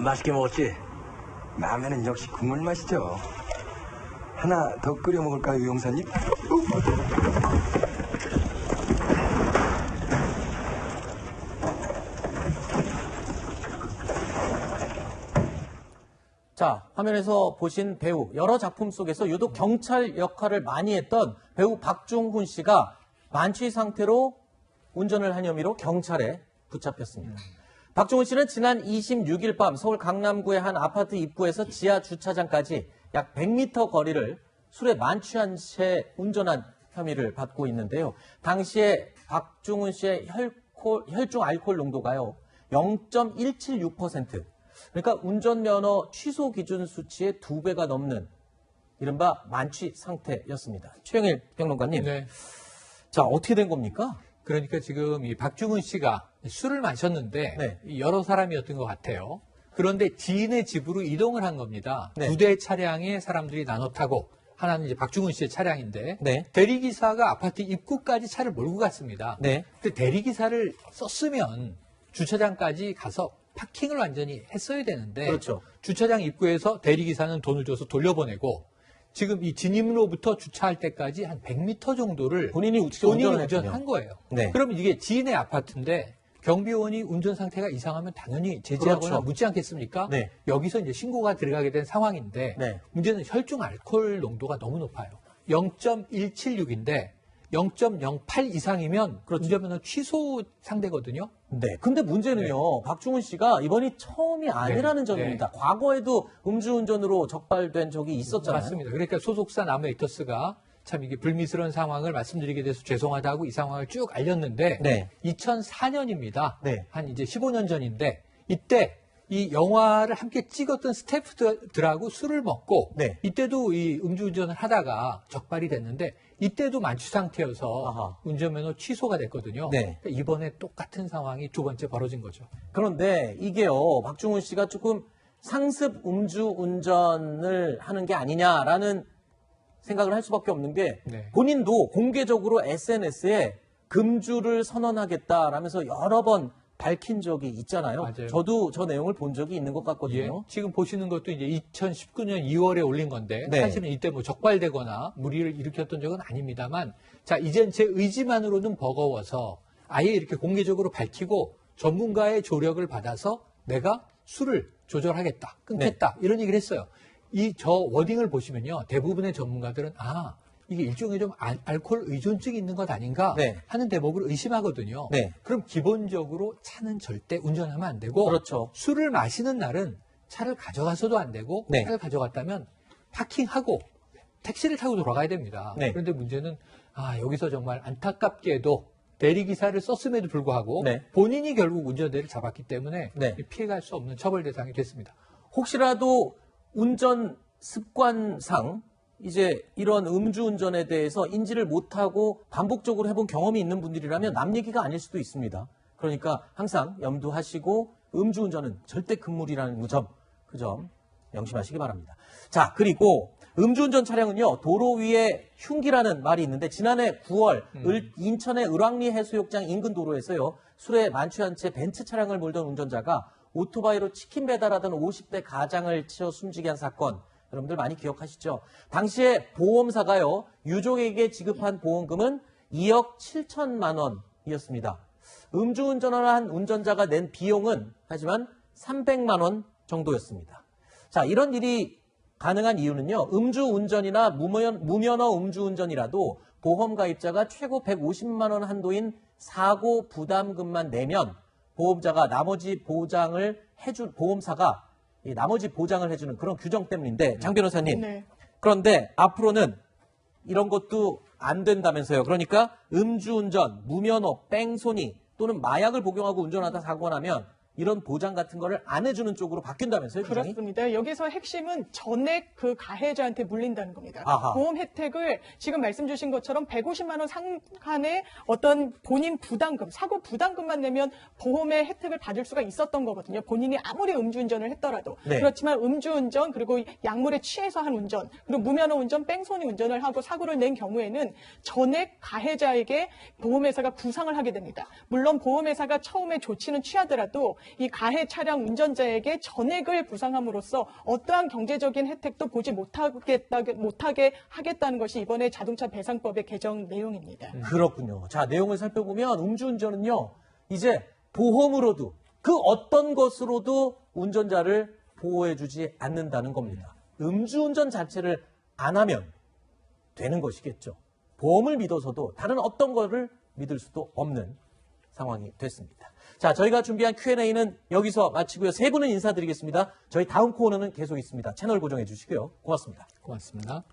맛있게 먹었지? 라면은 역시 국물 맛이죠. 하나 더 끓여 먹을까요, 용사님? 자, 화면에서 보신 배우, 여러 작품 속에서 유독 경찰 역할을 많이 했던 배우 박중훈 씨가 만취 상태로 운전을 한 혐의로 경찰에 붙잡혔습니다. 박중훈 씨는 지난 26일 밤 서울 강남구의 한 아파트 입구에서 지하 주차장까지 약 100m 거리를 술에 만취한 채 운전한 혐의를 받고 있는데요. 당시에 박중훈 씨의 혈중 알코올 농도가요, 0.176%. 그러니까 운전면허 취소 기준 수치의 2배가 넘는 이른바 만취 상태였습니다. 최영일 평론가님, 네. 자, 어떻게 된 겁니까? 그러니까 지금 이 박중훈 씨가 술을 마셨는데 네. 여러 사람이었던 것 같아요. 그런데 지인의 집으로 이동을 한 겁니다. 네. 2대 차량에 사람들이 나눠 타고, 하나는 이제 박중훈 씨의 차량인데 네. 대리기사가 아파트 입구까지 차를 몰고 갔습니다. 네. 근데 대리기사를 썼으면 주차장까지 가서 파킹을 완전히 했어야 되는데, 그렇죠. 주차장 입구에서 대리기사는 돈을 줘서 돌려보내고, 지금 이 진입로부터 주차할 때까지 한 100m 정도를 본인이 운전한 거예요. 네. 그러면 이게 지인의 아파트인데 경비원이 운전 상태가 이상하면 당연히 제지하거나 그렇죠. 묻지 않겠습니까? 네. 여기서 이제 신고가 들어가게 된 상황인데, 네. 문제는 혈중 알코올 농도가 너무 높아요. 0.176인데 0.08 이상이면 그렇죠. 운전면허 취소 상대거든요. 네. 근데 문제는요, 박중훈 씨가 이번이 처음이 아니라는 네. 점입니다. 과거에도 음주운전으로 적발된 적이 있었잖아요. 맞습니다. 그러니까 소속사 나무에이터스가 참 이게 불미스러운 상황을 말씀드리게 돼서 죄송하다고 이 상황을 쭉 알렸는데, 네. 2004년입니다. 네. 한 이제 15년 전인데, 이때 이 영화를 함께 찍었던 스태프들하고 술을 먹고, 네. 이때도 이 음주운전을 하다가 적발이 됐는데, 이때도 만취 상태여서 아하. 운전면허 취소가 됐거든요. 네. 그러니까 이번에 똑같은 상황이 두 번째 벌어진 거죠. 그런데 이게요, 박중훈 씨가 조금 상습 음주운전을 하는 게 아니냐라는 생각을 할 수밖에 없는 게, 네. 본인도 공개적으로 SNS에 금주를 선언하겠다라면서 여러 번 밝힌 적이 있잖아요. 맞아요. 저도 저 내용을 본 적이 있는 것 예, 같거든요. 지금 보시는 것도 이제 2019년 2월에 올린 건데, 네. 사실은 이때 뭐 적발되거나 무리를 일으켰던 적은 아닙니다만, 자, 이젠 제 의지만으로는 버거워서 아예 이렇게 공개적으로 밝히고 전문가의 조력을 받아서 내가 술을 조절하겠다, 끊겠다, 이런 얘기를 했어요. 이 저 워딩을 보시면요, 대부분의 전문가들은 이게 일종의 좀 알코올 의존증이 있는 것 아닌가 네. 하는 대목을 의심하거든요. 네. 그럼 기본적으로 차는 절대 운전하면 안 되고, 그렇죠. 술을 마시는 날은 차를 가져가서도 안 되고, 네. 차를 가져갔다면 파킹하고 택시를 타고 돌아가야 됩니다. 네. 그런데 문제는 여기서 정말 안타깝게도 대리기사를 썼음에도 불구하고 네. 본인이 결국 운전대를 잡았기 때문에 네. 피해갈 수 없는 처벌 대상이 됐습니다. 혹시라도 운전 습관상 이제 이런 음주운전에 대해서 인지를 못하고 반복적으로 해본 경험이 있는 분들이라면 남 얘기가 아닐 수도 있습니다. 그러니까 항상 염두하시고 음주운전은 절대 금물이라는 점, 그 점 명심하시기 바랍니다. 자, 그리고 음주운전 차량은요, 도로 위에 흉기라는 말이 있는데, 지난해 9월 인천의 을왕리 해수욕장 인근 도로에서요, 술에 만취한 채 벤츠 차량을 몰던 운전자가 오토바이로 치킨 배달하던 50대 가장을 치어 숨지게 한 사건, 여러분들 많이 기억하시죠? 당시에 보험사가요, 유족에게 지급한 보험금은 2억 7천만 원이었습니다. 음주운전을 한 운전자가 낸 비용은 하지만 300만 원 정도였습니다. 자, 이런 일이 가능한 이유는요, 음주운전이나 무면허 음주운전이라도 보험 가입자가 최고 150만 원 한도인 사고 부담금만 내면 보험사가 나머지 보장을 해주는 그런 규정 때문인데, 장 변호사님. 네. 그런데 앞으로는 이런 것도 안 된다면서요. 그러니까 음주운전, 무면허, 뺑소니 또는 마약을 복용하고 운전하다 사고가 나면 이런 보장 같은 거를 안 해주는 쪽으로 바뀐다면서요, 규정이? 그렇습니다. 여기서 핵심은 전액 그 가해자한테 물린다는 겁니다. 아하. 보험 혜택을 지금 말씀 주신 것처럼 150만 원 상한의 어떤 본인 부담금, 사고 부담금만 내면 보험의 혜택을 받을 수가 있었던 거거든요. 본인이 아무리 음주운전을 했더라도. 네. 그렇지만 음주운전, 그리고 약물에 취해서 한 운전, 그리고 무면허 운전, 뺑소니 운전을 하고 사고를 낸 경우에는 전액 가해자에게 보험회사가 구상을 하게 됩니다. 물론 보험회사가 처음에 조치는 취하더라도 이 가해 차량 운전자에게 전액을 부상함으로써 어떠한 경제적인 혜택도 보지 못하게 하겠다는 것이 이번에 자동차 배상법의 개정 내용입니다. 그렇군요. 자, 내용을 살펴보면 음주운전은요, 이제 보험으로도 그 어떤 것으로도 운전자를 보호해주지 않는다는 겁니다. 음주운전 자체를 안 하면 되는 것이겠죠. 보험을 믿어서도 다른 어떤 거를 믿을 수도 없는 상황이 됐습니다. 자, 저희가 준비한 Q&A는 여기서 마치고요. 세 분은 인사드리겠습니다. 저희 다음 코너는 계속 있습니다. 채널 고정해 주시고요. 고맙습니다. 고맙습니다.